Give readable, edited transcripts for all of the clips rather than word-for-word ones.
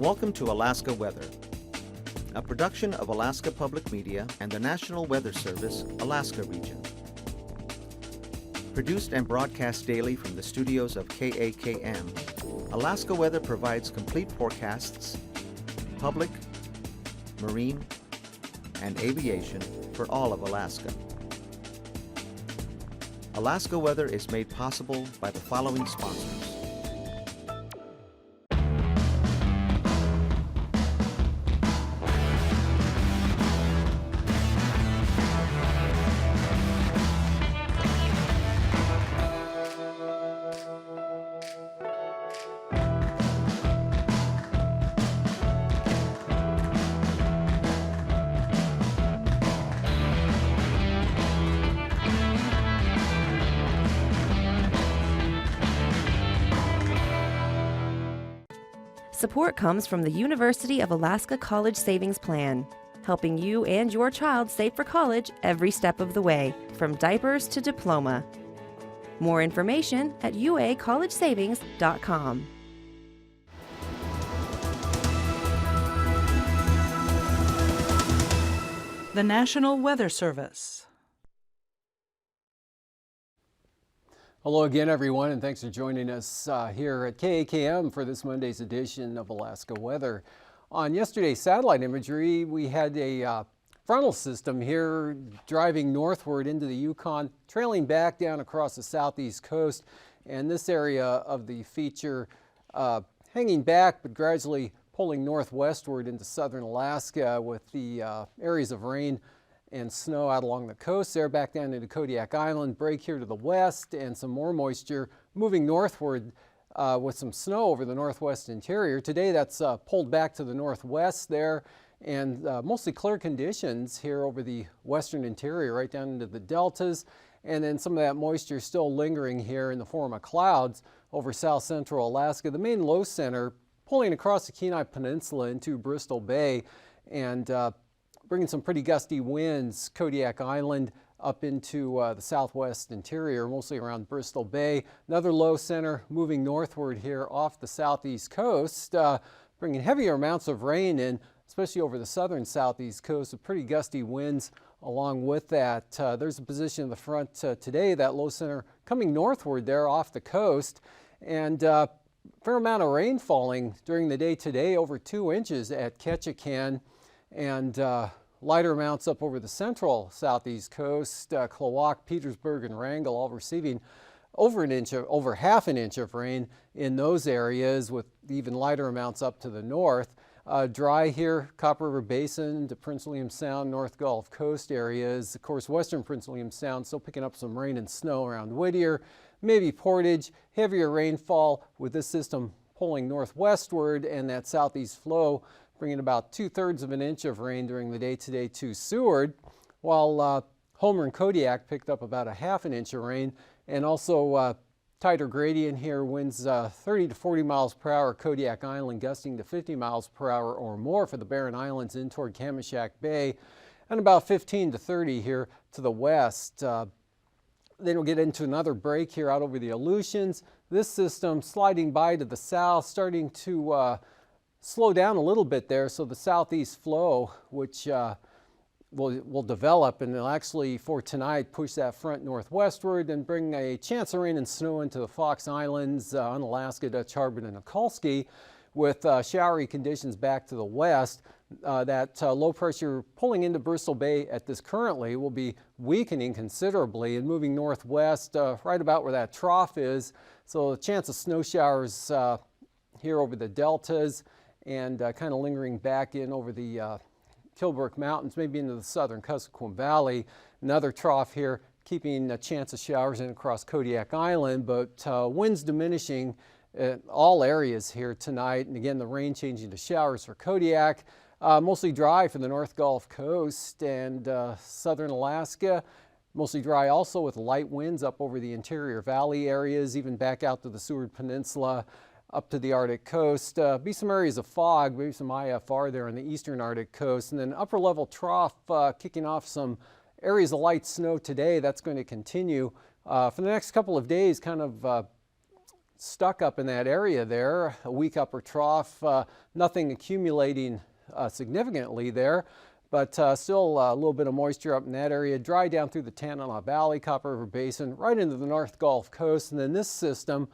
Welcome to Alaska Weather, a production of Alaska Public Media and the National Weather Service, Alaska Region. Produced and broadcast daily from the studios of KAKM, Alaska Weather provides complete forecasts, public, marine, and aviation for all of Alaska. Alaska Weather is made possible by the following sponsors. Support comes from the University of Alaska College Savings Plan, helping you and your child save for college every step of the way, from diapers to diploma. More information at uacollegesavings.com. The National Weather Service. Hello again, everyone, and thanks for joining us here at KAKM for this Monday's edition of Alaska Weather. On yesterday's satellite imagery, we had a frontal system here driving northward into the Yukon, trailing back down across the southeast coast, and this area of the feature hanging back but gradually pulling northwestward into southern Alaska with the areas of rain and snow out along the coast there, back down into Kodiak Island, break here to the west, and some more moisture moving northward with some snow over the northwest interior. Today that's pulled back to the northwest there, and mostly clear conditions here over the western interior, right down into the deltas, and then some of that moisture still lingering here in the form of clouds over south central Alaska. The main low center pulling across the Kenai Peninsula into Bristol Bay, and bringing some pretty gusty winds, Kodiak Island up into the southwest interior, mostly around Bristol Bay. Another low center moving northward here off the southeast coast, bringing heavier amounts of rain in, especially over the southern southeast coast, with pretty gusty winds along with that. There's a position of the front today, that low center coming northward there off the coast, and fair amount of rain falling during the day today, over 2 inches at Ketchikan, and lighter amounts up over the central southeast coast. Klawock, Petersburg, and Wrangell all receiving over half an inch of rain in those areas, with even lighter amounts up to the north. Dry here, Copper River Basin to Prince William Sound, North Gulf Coast areas. Of course, western Prince William Sound still picking up some rain and snow around Whittier, maybe Portage. Heavier rainfall with this system pulling northwestward, and that southeast flow bringing about 2/3 of an inch of rain during the day today to Seward, while Homer and Kodiak picked up about 1/2 inch of rain, and also tighter gradient here, winds 30 to 40 miles per hour, Kodiak Island gusting to 50 miles per hour or more for the Barren Islands in toward Kamishak Bay, and about 15 to 30 here to the west. Then we'll get into another break here out over the Aleutians. This system sliding by to the south, starting to slow down a little bit there, so the southeast flow, which will develop, and it'll actually for tonight push that front northwestward and bring a chance of rain and snow into the Fox Islands, Unalaska, Dutch Harbor, and Nikolsky, with showery conditions back to the west. That low pressure pulling into Bristol Bay at this currently will be weakening considerably and moving northwest right about where that trough is, so a chance of snow showers here over the deltas, and kind of lingering back in over the Kilbrook Mountains, maybe into the southern Kuskokwim Valley. Another trough here, keeping a chance of showers in across Kodiak Island, but winds diminishing in all areas here tonight. And again, the rain changing to showers for Kodiak. Mostly dry for the North Gulf Coast and southern Alaska. Mostly dry also with light winds up over the interior valley areas, even back out to the Seward Peninsula, up to the Arctic coast. Be some areas of fog, maybe some IFR there on the eastern Arctic coast, and then upper level trough kicking off some areas of light snow today. That's going to continue for the next couple of days, kind of stuck up in that area there, a weak upper trough, nothing accumulating significantly there, but still a little bit of moisture up in that area. Dry down through the Tanana Valley, Copper River Basin, right into the North Gulf Coast, and then this system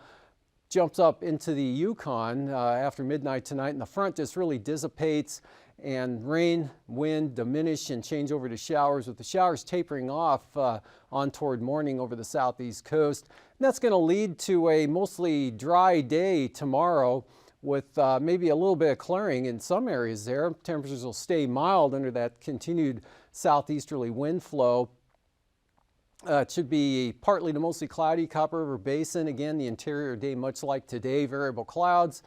jumps up into the Yukon after midnight tonight, and the front just really dissipates, and rain, wind diminish and change over to showers, with the showers tapering off on toward morning over the southeast coast. And that's going to lead to a mostly dry day tomorrow, with maybe a little bit of clearing in some areas there. Temperatures will stay mild under that continued southeasterly wind flow. It should be partly to mostly cloudy, Copper River Basin. Again, the interior day much like today, variable clouds.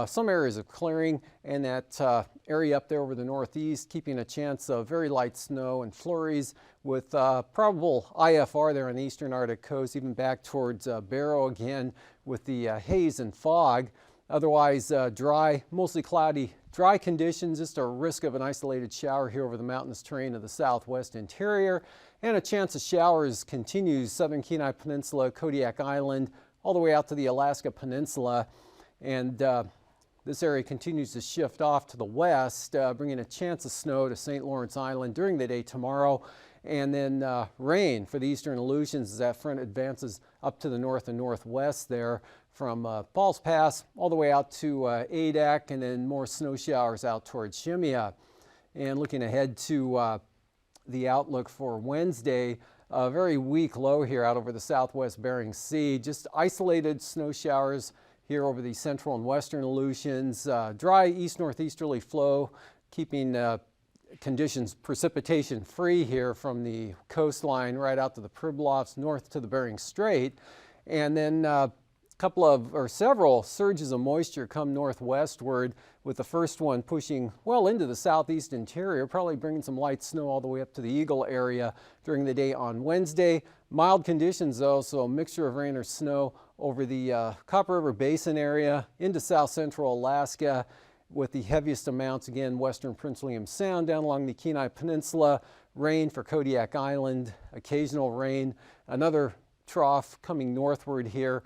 Some areas of clearing, and that area up there over the northeast keeping a chance of very light snow and flurries, with probable IFR there on the eastern Arctic coast, even back towards Barrow again with the haze and fog. Otherwise dry, mostly cloudy, dry conditions, just a risk of an isolated shower here over the mountainous terrain of the southwest interior, and a chance of showers continues southern Kenai Peninsula, Kodiak Island, all the way out to the Alaska Peninsula. And this area continues to shift off to the west, bringing a chance of snow to St. Lawrence Island during the day tomorrow, and then rain for the eastern Aleutians as that front advances up to the north and northwest there from Falls Pass all the way out to Adak, and then more snow showers out towards Shemya. And looking ahead to the outlook for Wednesday, a very weak low here out over the southwest Bering Sea, just isolated snow showers here over the central and western Aleutians, dry east-northeasterly flow, keeping conditions precipitation free here from the coastline right out to the Pribilofs, north to the Bering Strait. And then several surges of moisture come northwestward, with the first one pushing well into the southeast interior, probably bringing some light snow all the way up to the Eagle area during the day on Wednesday. Mild conditions though, so a mixture of rain or snow over the Copper River Basin area into south central Alaska, with the heaviest amounts again western Prince William Sound down along the Kenai Peninsula. Rain for Kodiak Island, occasional rain, another trough coming northward here,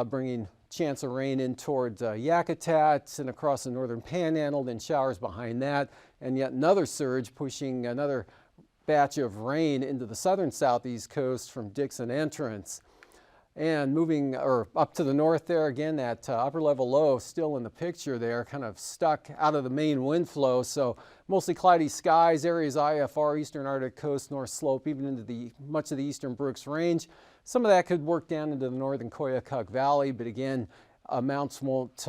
bringing chance of rain in towards Yakutat and across the northern Panhandle, then showers behind that, and yet another surge pushing another batch of rain into the southern southeast coast from Dixon Entrance. And moving up to the north there, again, that upper level low still in the picture there, kind of stuck out of the main wind flow. So mostly cloudy skies, areas IFR, eastern Arctic coast, north slope, even into much of the eastern Brooks Range. Some of that could work down into the northern Koyukuk Valley, but again, amounts won't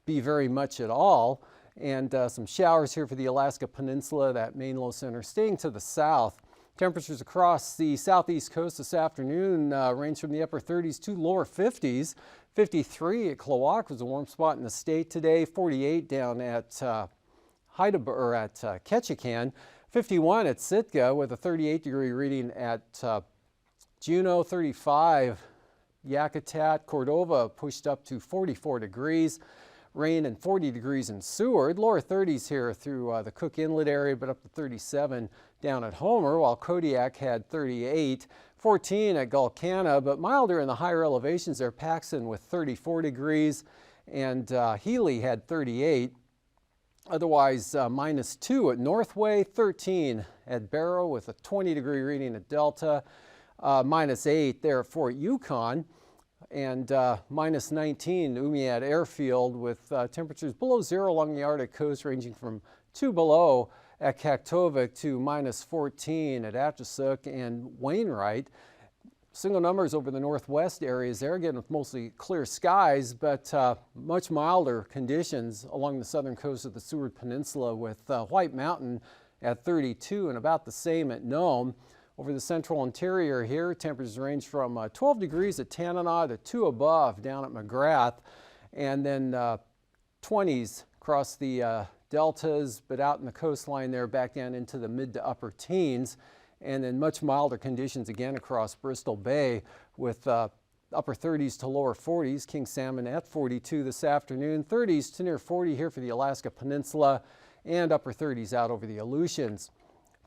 be very much at all. And some showers here for the Alaska Peninsula, that main low center staying to the south. Temperatures across the southeast coast this afternoon range from the upper 30s to lower 50s. 53 at Klawock was a warm spot in the state today. 48 down at Ketchikan. 51 at Sitka with a 38-degree reading at Juneau. 35 Yakutat. Cordova pushed up to 44 degrees. Rain and 40 degrees in Seward. Lower 30s here through the Cook Inlet area, but up to 37 down at Homer, while Kodiak had 38. 14 at Gulkana, but milder in the higher elevations there. Paxton with 34 degrees, and Healy had 38. Otherwise, -2 at Northway, 13 at Barrow with a 20-degree reading at Delta, -8 there at Fort Yukon, and -19 Umiat Airfield, with temperatures below zero along the Arctic coast, ranging from 2 below at Kaktovik to -14 at Atchison and Wainwright. Single numbers over the northwest areas there, again with mostly clear skies, but much milder conditions along the southern coast of the Seward Peninsula, with White Mountain at 32 and about the same at Nome. Over the central interior here, temperatures range from 12 degrees at Tanana to 2 above down at McGrath, and then 20s across the deltas, but out in the coastline there back down into the mid to upper teens, and then much milder conditions again across Bristol Bay, with upper 30s to lower 40s. King Salmon at 42 this afternoon, 30s to near 40 here for the Alaska Peninsula, and upper 30s out over the Aleutians.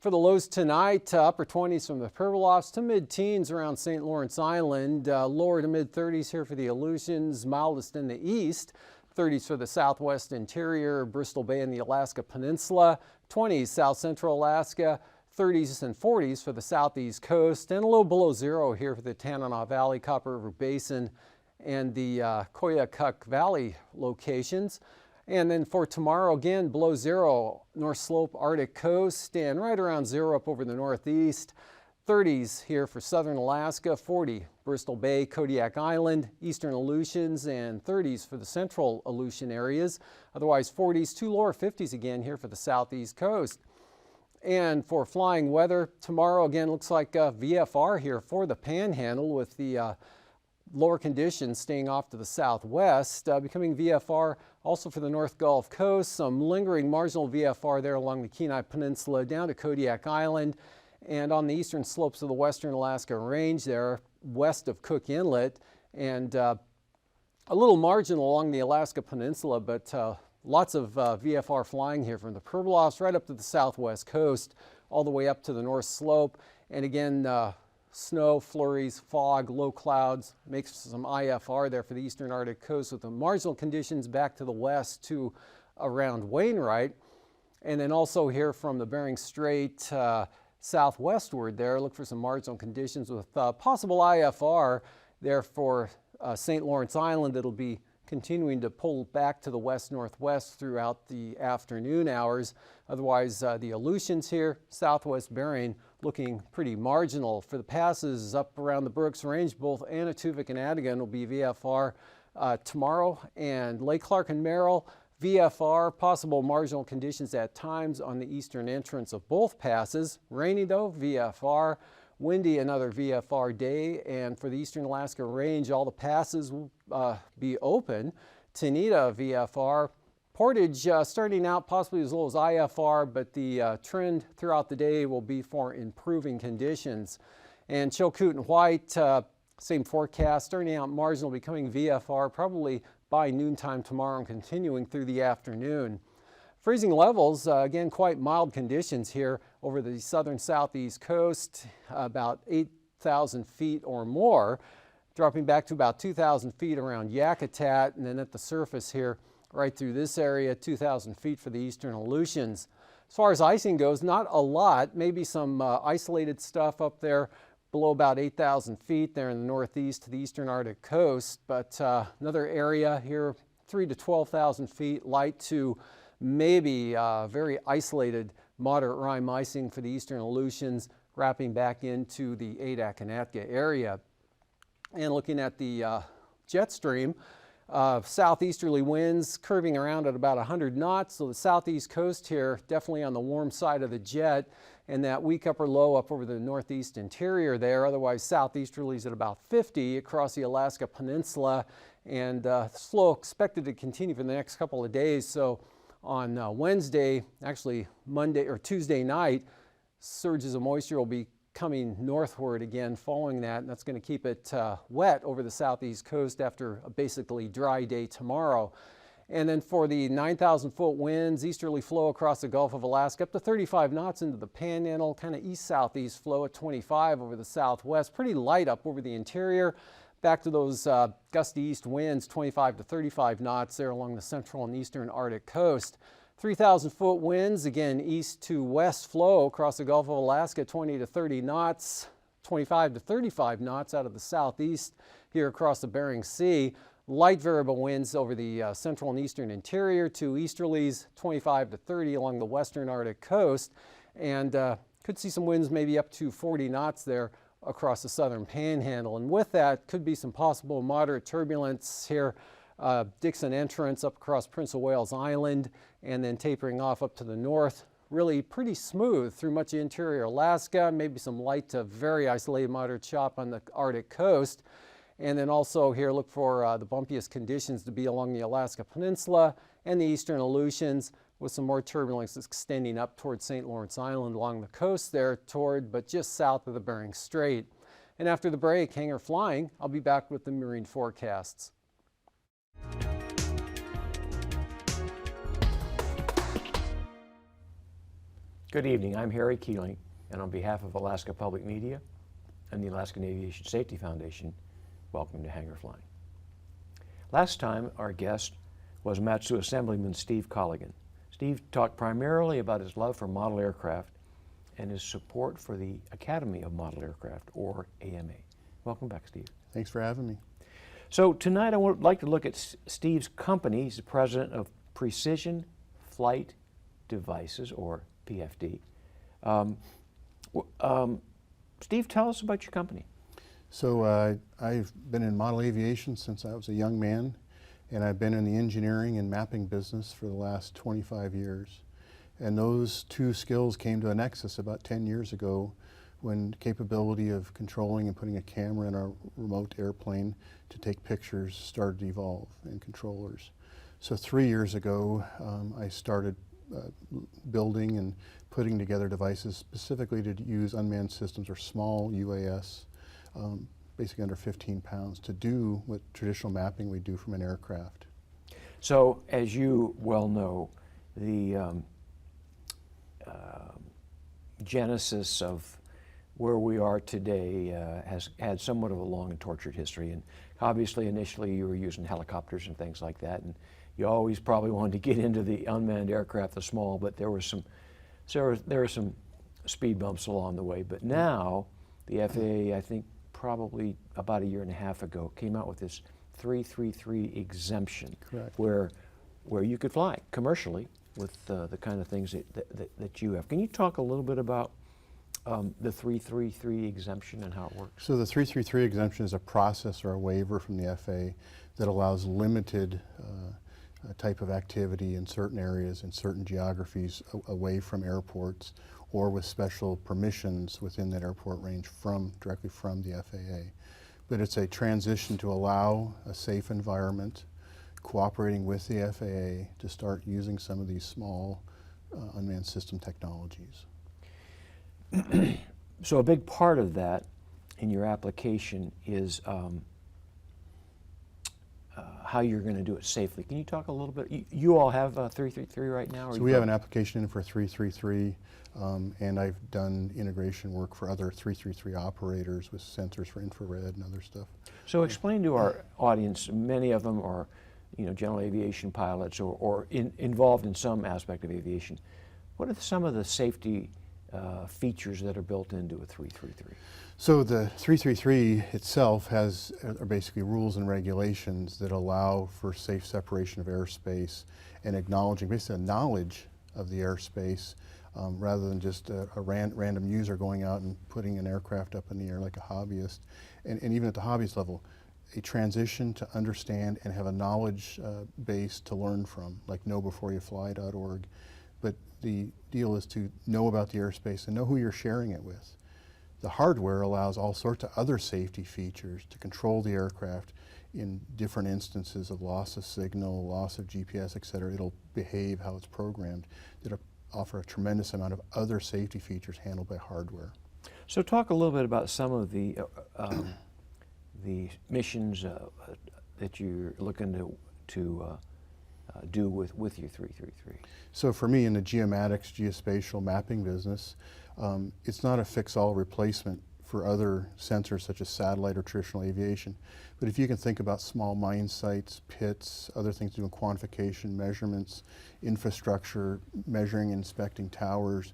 For the lows tonight, upper 20s from the Pribilofs to mid-teens around St. Lawrence Island, lower to mid-30s here for the Aleutians, mildest in the east, 30s for the southwest interior, Bristol Bay and the Alaska Peninsula, 20s south central Alaska, 30s and 40s for the southeast coast, and a little below zero here for the Tanana Valley, Copper River Basin, and the Koyukuk Valley locations. And then for tomorrow, again, below zero, North Slope, Arctic coast, and right around zero up over the northeast. 30s here for southern Alaska, 40 Bristol Bay, Kodiak Island, eastern Aleutians, and 30s for the central Aleutian areas. Otherwise 40s to lower 50s again here for the southeast coast. And for flying weather, tomorrow again looks like VFR here for the Panhandle, with the lower conditions staying off to the southwest, becoming VFR also for the North Gulf Coast. Some lingering marginal VFR there along the Kenai Peninsula down to Kodiak Island, and on the eastern slopes of the western Alaska Range there west of Cook Inlet, and a little marginal along the Alaska Peninsula, but lots of VFR flying here from the Pribilofs right up to the southwest coast, all the way up to the North Slope. And again, snow, flurries, fog, low clouds, makes some IFR there for the eastern Arctic coast, with the marginal conditions back to the west to around Wainwright. And then also here from the Bering Strait southwestward there, look for some marginal conditions with possible IFR there for St. Lawrence Island. It'll be continuing to pull back to the west-northwest throughout the afternoon hours. Otherwise, the Aleutians here, southwest Bering, looking pretty marginal. For the passes up around the Brooks Range, both Anatuvik and Adigan will be VFR tomorrow, and Lake Clark and Merrill, VFR, possible marginal conditions at times on the eastern entrance of both passes. Rainy though, VFR. Windy, another VFR day. And for the eastern Alaska Range, all the passes will be open. Tanita, VFR. Portage starting out possibly as low as IFR, but the trend throughout the day will be for improving conditions. And Chilkoot and White, same forecast, starting out marginal, becoming VFR probably by noontime tomorrow and continuing through the afternoon. Freezing levels, again, quite mild conditions here over the southern southeast coast, about 8,000 feet or more, dropping back to about 2,000 feet around Yakutat, and then at the surface here, right through this area, 2,000 feet for the eastern Aleutians. As far as icing goes, not a lot, maybe some isolated stuff up there below about 8,000 feet there in the northeast to the eastern Arctic coast, but another area here, 3,000 to 12,000 feet, light to maybe very isolated moderate rime icing for the eastern Aleutians, wrapping back into the Adak and Atka area. And looking at the jet stream, southeasterly winds curving around at about 100 knots, so the southeast coast here definitely on the warm side of the jet, and that weak upper low up over the northeast interior there. Otherwise southeasterlies at about 50 across the Alaska Peninsula, and slow expected to continue for the next couple of days. So on Wednesday, actually Monday or Tuesday night, surges of moisture will be coming northward again following that, and that's going to keep it wet over the southeast coast after a basically dry day tomorrow. And then for the 9,000 foot winds, easterly flow across the Gulf of Alaska up to 35 knots into the Panhandle, kind of east-southeast flow at 25 over the southwest, pretty light up over the interior. Back to those gusty east winds, 25 to 35 knots there along the central and eastern Arctic coast. 3,000 foot winds, again east to west flow across the Gulf of Alaska, 20 to 30 knots, 25 to 35 knots out of the southeast here across the Bering Sea. Light variable winds over the central and eastern interior to easterlies, 25 to 30 along the western Arctic coast, and could see some winds maybe up to 40 knots there across the southern Panhandle. And with that could be some possible moderate turbulence here, Dixon entrance up across Prince of Wales Island, and then tapering off up to the north. Really pretty smooth through much of interior Alaska, maybe some light to very isolated moderate chop on the Arctic coast. And then also here look for the bumpiest conditions to be along the Alaska Peninsula and the eastern Aleutians, with some more turbulence extending up towards St. Lawrence Island along the coast there but just south of the Bering Strait. And after the break, hang or flying, I'll be back with the marine forecasts. Good evening. I'm Harry Keeling, and on behalf of Alaska Public Media and the Alaskan Aviation Safety Foundation, welcome to Hangar Flying. Last time, our guest was Matsu Assemblyman Steve Colligan. Steve talked primarily about his love for model aircraft and his support for the Academy of Model Aircraft, or AMA. Welcome back, Steve. Thanks for having me. So tonight I would like to look at Steve's company. He's the president of Precision Flight Devices, or PFD. Steve, tell us about your company. So I've been in model aviation since I was a young man, and I've been in the engineering and mapping business for the last 25 years. And those two skills came to a nexus about 10 years ago when capability of controlling and putting a camera in a remote airplane to take pictures started to evolve in controllers. So 3 years ago, I started building and putting together devices specifically to use unmanned systems or small UAS, basically under 15 pounds, to do what traditional mapping we do from an aircraft. So, as you well know, the genesis of where we are today has had somewhat of a long and tortured history. And obviously, initially, you were using helicopters and things like that, and you always probably wanted to get into the unmanned aircraft, the small, but there were some speed bumps along the way. But now, the FAA, I think probably about a year and a half ago, came out with this 333 exemption. Correct. Where you could fly commercially with the kind of things that you have. Can you talk a little bit about the 333 exemption and how it works? So the 333 exemption is a process or a waiver from the FAA that allows limited type of activity in certain areas, in certain geographies, away from airports, or with special permissions within that airport range directly from the FAA. But it's a transition to allow a safe environment, cooperating with the FAA to start using some of these small unmanned system technologies. So a big part of that in your application is how you're going to do it safely. Can you talk a little bit? You all have 333 right now? So we have an application in for 333, and I've done integration work for other 333 operators with sensors for infrared and other stuff. So explain to our audience, many of them are general aviation pilots or involved in some aspect of aviation. What are some of the safety features that are built into a 333? So the 333 itself are basically rules and regulations that allow for safe separation of airspace and acknowledging, basically a knowledge of the airspace rather than just a random user going out and putting an aircraft up in the air like a hobbyist. And even at the hobbyist level, a transition to understand and have a knowledge base to learn from, like knowbeforeyouFly.org. But the deal is to know about the airspace and know who you're sharing it with. The hardware allows all sorts of other safety features to control the aircraft in different instances of loss of signal, loss of GPS, et cetera. It'll behave how it's programmed. It'll offer a tremendous amount of other safety features handled by hardware. So talk a little bit about some of the missions that you're looking to do with your 333. So for me, in the geomatics, geospatial mapping business, it's not a fix-all replacement for other sensors such as satellite or traditional aviation. But if you can think about small mine sites, pits, other things doing quantification, measurements, infrastructure, measuring, inspecting towers,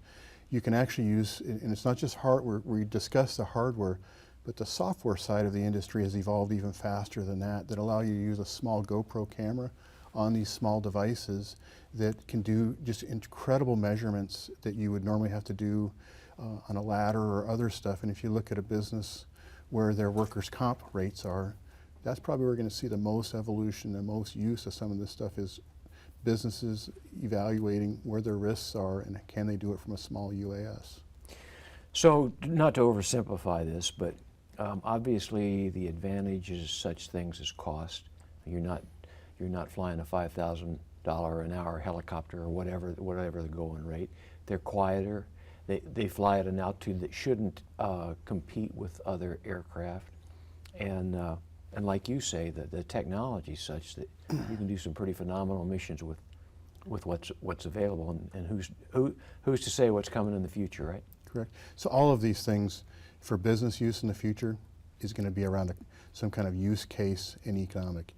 you can actually use, and it's not just hardware, we discussed the hardware, but the software side of the industry has evolved even faster than that allow you to use a small GoPro camera on these small devices that can do just incredible measurements that you would normally have to do on a ladder or other stuff. And if you look at a business where their workers' comp rates are, that's probably where we're going to see the most evolution, the most use of some of this stuff is businesses evaluating where their risks are and can they do it from a small UAS. So not to oversimplify this, but obviously the advantage is such things as cost. You're not flying a $5,000 an hour helicopter or whatever the going rate. They're quieter. They fly at an altitude that shouldn't compete with other aircraft. And like you say, the technology is such that you can do some pretty phenomenal missions with with what's available, and who's to say what's coming in the future, right? Correct. So all of these things for business use in the future is going to be around some kind of use case in economic.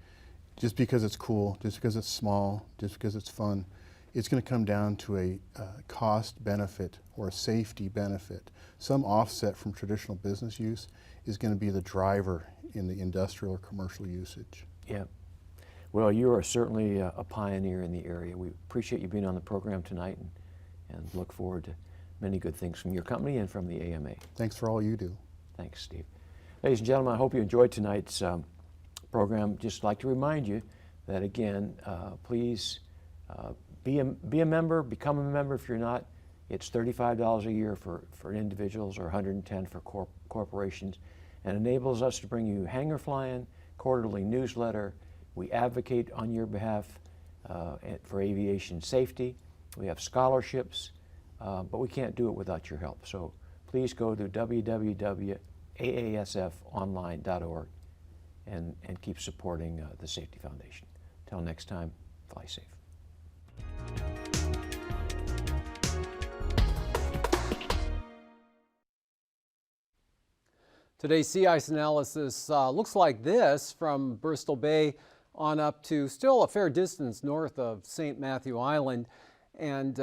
Just because it's cool, just because it's small, just because it's fun, it's going to come down to a cost benefit or a safety benefit. Some offset from traditional business use is going to be the driver in the industrial or commercial usage. Yeah. Well, you are certainly a pioneer in the area. We appreciate you being on the program tonight, and look forward to many good things from your company and from the AMA. Thanks for all you do. Thanks, Steve. Ladies and gentlemen, I hope you enjoyed tonight's program. Just like to remind you that, again, please be a member, become a member if you're not. It's $35 a year for individuals, or $110 for corporations, and enables us to bring you Hangar Flying, quarterly newsletter. We advocate on your behalf for aviation safety. We have scholarships, but we can't do it without your help. So please go to www.aasfonline.org and keep supporting the Safety Foundation. Till next time, fly safe. Today's sea ice analysis looks like this from Bristol Bay on up to still a fair distance north of St. Matthew Island. And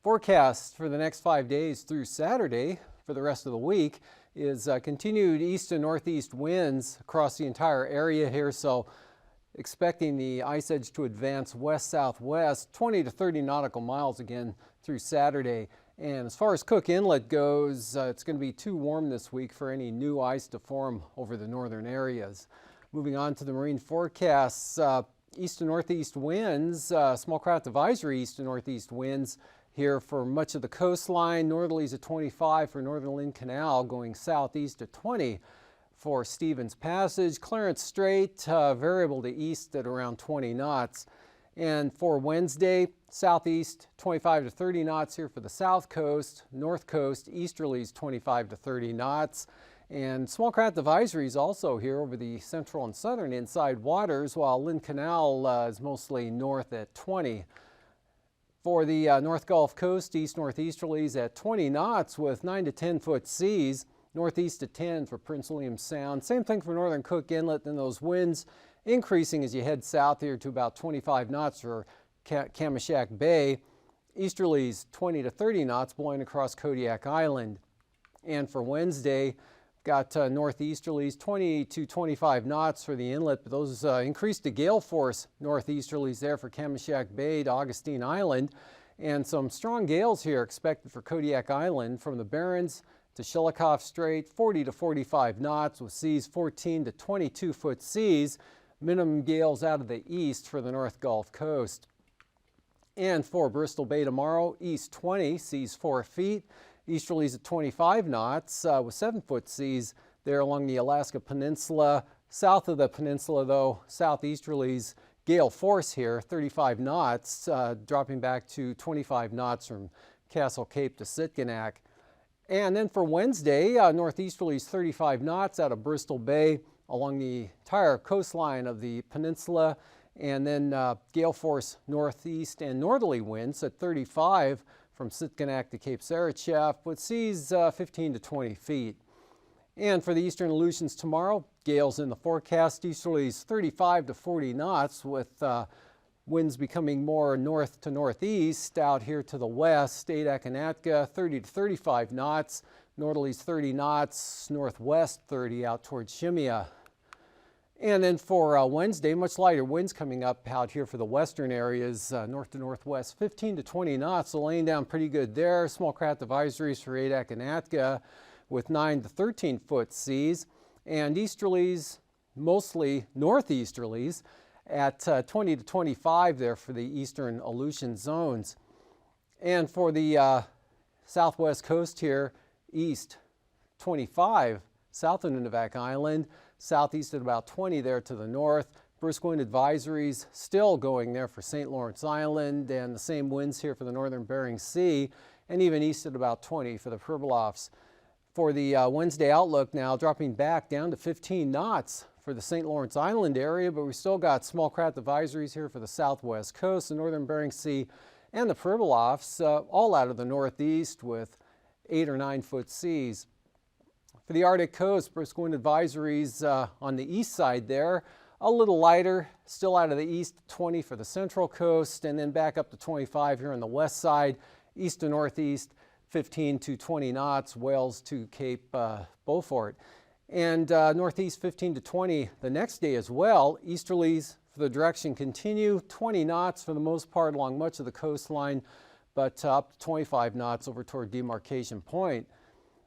forecast for the next 5 days through Saturday for the rest of the week is continued east and northeast winds across the entire area here. So expecting the ice edge to advance west-southwest, 20 to 30 nautical miles again through Saturday. And as far as Cook Inlet goes, it's going to be too warm this week for any new ice to form over the northern areas. Moving on to the marine forecasts, east to northeast winds, small craft advisory east to northeast winds here for much of the coastline. Northerlies at 25 for Northern Lynn Canal, going southeast at 20 for Stevens Passage. Clarence Strait, variable to east at around 20 knots. And for Wednesday, southeast 25 to 30 knots here for the south coast, north coast, easterlies 25 to 30 knots. And small craft advisories also here over the central and southern inside waters, while Lynn Canal is mostly north at 20. For the North Gulf Coast, east-northeasterlies at 20 knots with 9 to 10 foot seas, northeast at 10 for Prince William Sound. Same thing for northern Cook Inlet, and those winds increasing as you head south here to about 25 knots for Kamishak Bay. Easterlies 20 to 30 knots blowing across Kodiak Island. And for Wednesday, got northeasterlies 20 to 25 knots for the inlet, but those increased to gale force northeasterlies there for Kamishak Bay to Augustine Island. And some strong gales here expected for Kodiak Island from the Barrens to Shelikof Strait, 40 to 45 knots with seas 14 to 22 foot seas. Minimum gales out of the east for the North Gulf Coast. And for Bristol Bay tomorrow, east 20, seas 4 feet. Easterlies at 25 knots with 7 foot seas there along the Alaska Peninsula. South of the peninsula, though, southeasterlies, gale force here, 35 knots, dropping back to 25 knots from Castle Cape to Sitkinak. And then for Wednesday, northeasterlies 35 knots out of Bristol Bay along the entire coastline of the peninsula, and then gale force northeast and northerly winds at 35 from Sitkinak to Cape Sarachef with seas 15 to 20 feet. And for the eastern Aleutians tomorrow, gales in the forecast, easterlies 35 to 40 knots with winds becoming more north to northeast out here to the west. Adak and Atka 30 to 35 knots, northerlies 30 knots, northwest 30 out towards Shimia. And then for Wednesday, much lighter winds coming up out here for the western areas, north to northwest, 15 to 20 knots, so laying down pretty good there. Small craft advisories for Adak and Atka with 9 to 13 foot seas, and easterlies, mostly northeasterlies, at 20 to 25 there for the eastern Aleutian zones. And for the southwest coast here, east 25 south of Nunivak Island, southeast at about 20 there to the north. Brisk wind advisories still going there for St. Lawrence Island, and the same winds here for the northern Bering Sea, and even east at about 20 for the Pribilofs. For the Wednesday outlook now, dropping back down to 15 knots for the St. Lawrence Island area, but we still got small craft advisories here for the southwest coast, the northern Bering Sea, and the Pribilofs, all out of the northeast with 8 or 9 foot seas. For the Arctic coast, brisk wind advisories on the east side there, a little lighter, still out of the east, 20 for the central coast, and then back up to 25 here on the west side, east to northeast, 15 to 20 knots, Wales to Cape Beaufort. And northeast 15 to 20 the next day as well. Easterlies for the direction continue, 20 knots for the most part along much of the coastline, but up to 25 knots over toward Demarcation Point.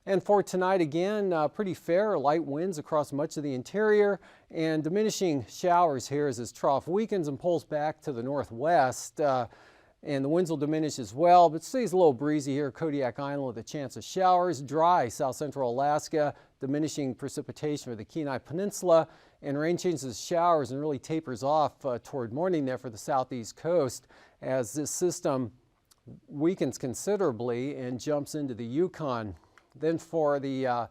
And for tonight again, pretty fair, light winds across much of the interior and diminishing showers here as this trough weakens and pulls back to the northwest. And the winds will diminish as well, but stays a little breezy here. Kodiak Island with a chance of showers. Dry south central Alaska, diminishing precipitation for the Kenai Peninsula, and rain changes to showers and really tapers off toward morning there for the southeast coast as this system weakens considerably and jumps into the Yukon. Then for the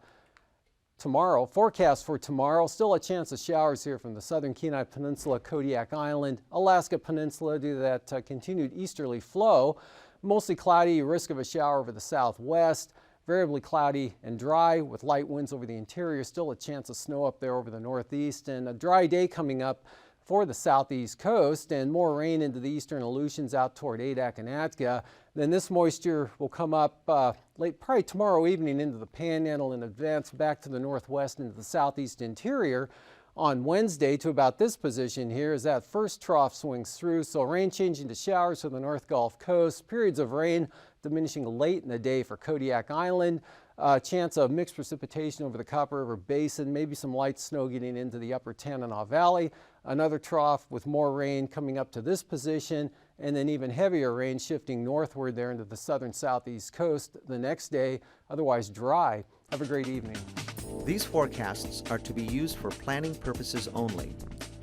forecast for tomorrow, still a chance of showers here from the southern Kenai Peninsula, Kodiak Island, Alaska Peninsula due to that continued easterly flow. Mostly cloudy, risk of a shower over the southwest. Variably cloudy and dry with light winds over the interior. Still a chance of snow up there over the northeast, and a dry day coming up for the southeast coast, and more rain into the eastern Aleutians out toward Adak and Atka. Then this moisture will come up late, probably tomorrow evening into the Panhandle and advance back to the northwest into the southeast interior on Wednesday to about this position here as that first trough swings through. So rain changing to showers for the North Gulf Coast. Periods of rain diminishing late in the day for Kodiak Island. Chance of mixed precipitation over the Copper River Basin, maybe some light snow getting into the upper Tanana Valley. Another trough with more rain coming up to this position, and then even heavier rain shifting northward there into the southern southeast coast the next day, otherwise dry. Have a great evening. These forecasts are to be used for planning purposes only.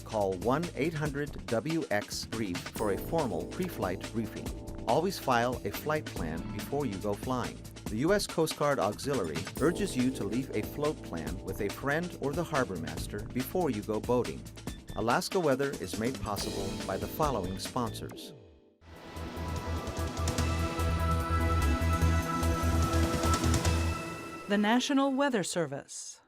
Call 1-800-WX-BRIEF for a formal pre-flight briefing. Always file a flight plan before you go flying. The U.S. Coast Guard Auxiliary urges you to leave a float plan with a friend or the harbor master before you go boating. Alaska Weather is made possible by the following sponsors. The National Weather Service.